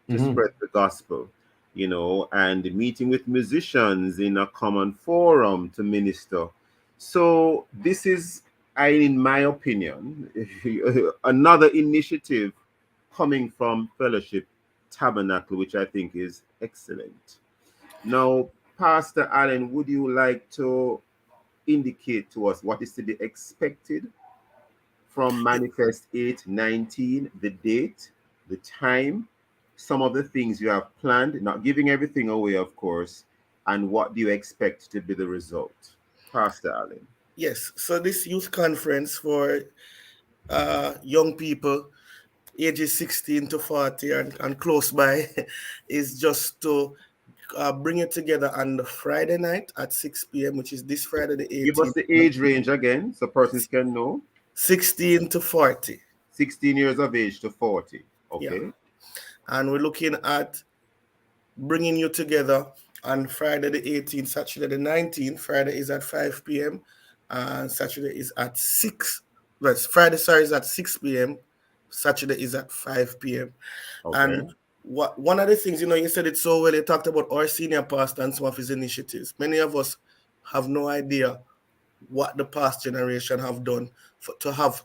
to spread the gospel. and meeting with musicians in a common forum to minister. So this is, in my opinion, another initiative coming from Fellowship Tabernacle, which I think is excellent. Now, Pastor Allen, would you like to indicate to us what is to be expected from Manifest 8/19, the date, the time, some of the things you have planned, not giving everything away, of course, and what do you expect to be the result? Pastor Allen. Yes, so this youth conference for young people ages 16 to 40 and close by is just to bring it together on the Friday night at 6 p.m., which is this Friday the 18th. Give us the age range again so persons can know. 16 to 40. 16 years of age to 40. Okay. Yeah. And we're looking at bringing you together on Friday the 18th, Saturday the 19th. Friday is at 5 p.m. and Saturday is at 6. Well, Friday, sorry, is at 6 p.m. Saturday is at 5 p.m. Okay. And one of the things, you said it so well, you talked about our senior pastor and some of his initiatives. Many of us have no idea what the past generation have done to have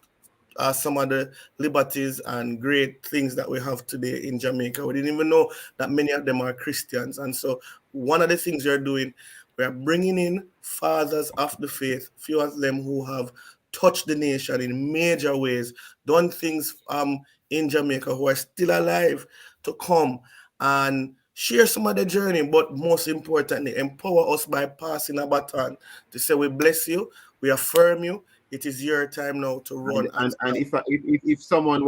some of the liberties and great things that we have today in Jamaica. We didn't even know that many of them are Christians. And so one of the things we're doing, we're bringing in fathers of the faith, few of them who have touched the nation in major ways, done things in Jamaica, who are still alive, to come and share some of the journey, but most importantly, empower us by passing a baton to say, we bless you, we affirm you, it is your time now to run. And if someone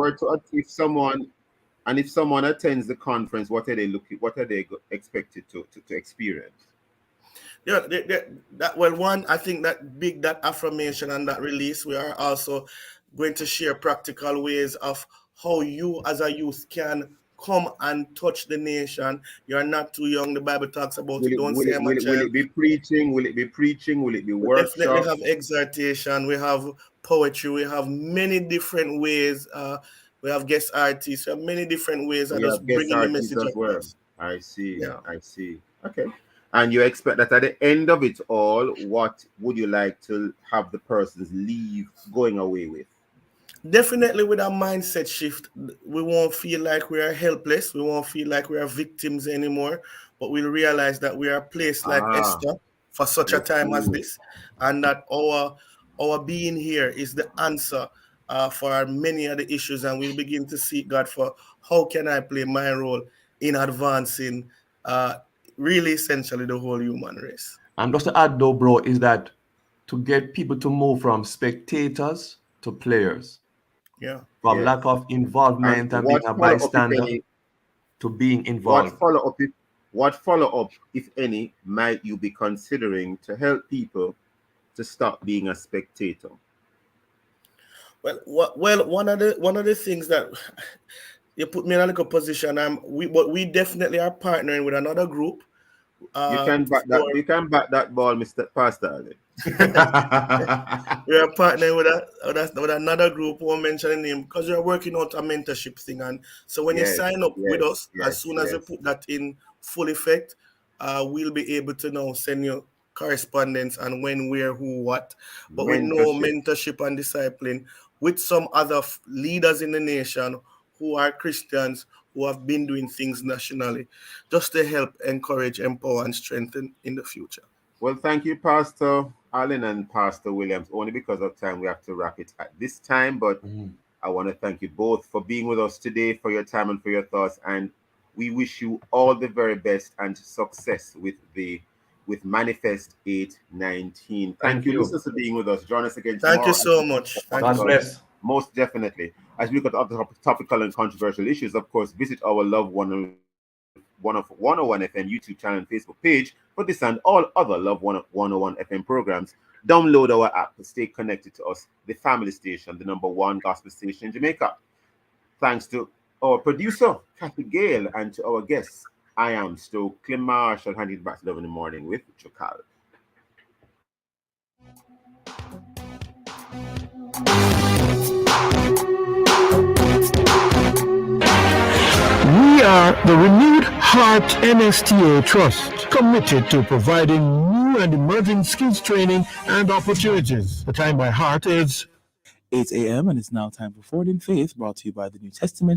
attends the conference, what are they expected to experience? Yeah, I think that affirmation and that release, we are also going to share practical ways of how you as a youth can come and touch the nation. You're not too young. The Bible talks about it. Don't say I'm a child. Will it be preaching? Will it be preaching? Will it be workshop? We definitely have exhortation. We have poetry. We have many different ways. We have guest artists. We have many different ways of just bringing the message across. I see. Yeah. I see. Okay. And you expect that at the end of it all, what would you like to have the persons leave going away with? Definitely with a mindset shift. We won't feel like we are helpless. We won't feel like we are victims anymore, but we'll realize that we are placed like Esther for such a time as this, and that our being here is the answer for many of the issues, and we'll begin to seek God for how can I play my role in advancing really essentially the whole human race. And just to add though, bro, is that to get people to move from spectators to players. Yeah. From lack of involvement and being a bystander to being involved. What follow-up, if any, might you be considering to help people to stop being a spectator? Well, one of the things that you put me in a little position, we definitely are partnering with another group. You can back that ball, Mr. Pastor Allen. We are partnering with another group. We won't mention the name because we are working out a mentorship thing. And so when you sign up with us, as soon as you put that in full effect, we'll be able to now send you correspondence and when, where, who, what. But we know mentorship and discipline with some other leaders in the nation who are Christians, who have been doing things nationally, just to help encourage, empower, and strengthen in the future. Well, thank you, Pastor Allen and Pastor Williams. Only because of time, we have to wrap it at this time. But I want to thank you both for being with us today, for your time and for your thoughts. And we wish you all the very best and success with Manifest 8/19. Thank you, listeners, for being with us. Join us again tomorrow. Thank you so much. God bless. Most definitely. As we look at other topical and controversial issues, of course, visit our Love 101 FM YouTube channel and Facebook page for this and all other Love 101 FM programs. Download our app to stay connected to us, the family station, the #1 gospel station in Jamaica. Thanks to our producer, Kathy Gale, and to our guests. I am Stokeley Marshall, handing it back to Love in the Morning with Chokal. We are are the Renewed Heart NSTA Trust, committed to providing new and emerging skills training and opportunities. The time by heart is 8 a.m. and it's now time for Forward in Faith, brought to you by the New Testament